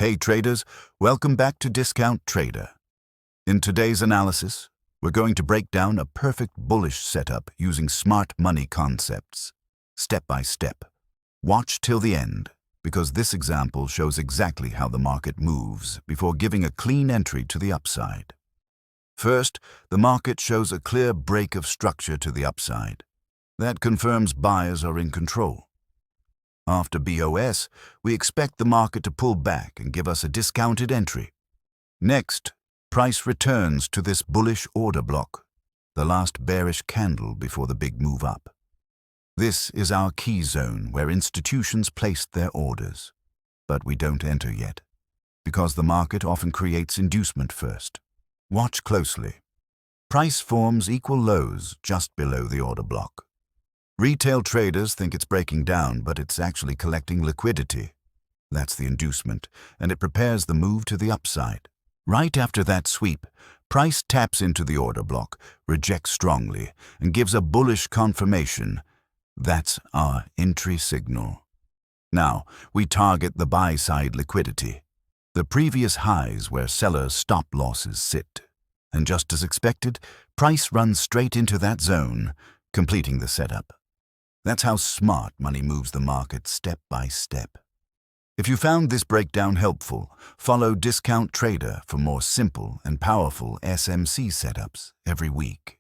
Hey traders, welcome back to Discount Trader. In today's analysis, we're going to break down a perfect bullish setup using smart money concepts, step by step. Watch till the end, because this example shows exactly how the market moves before giving a clean entry to the upside. First, the market shows a clear break of structure to the upside. That confirms buyers are in control. After BOS, we expect the market to pull back and give us a discounted entry. Next, price returns to this bullish order block, the last bearish candle before the big move up. This is our key zone where institutions placed their orders, but we don't enter yet, because the market often creates inducement first. Watch closely. Price forms equal lows just below the order block. Retail traders think it's breaking down, but it's actually collecting liquidity. That's the inducement, and it prepares the move to the upside. Right after that sweep, price taps into the order block, rejects strongly, and gives a bullish confirmation. That's our entry signal. Now, we target the buy-side liquidity, the previous highs where sellers' stop losses sit. And just as expected, price runs straight into that zone, completing the setup. That's how smart money moves the market step by step. If you found this breakdown helpful, follow Discount Trader for more simple and powerful SMC setups every week.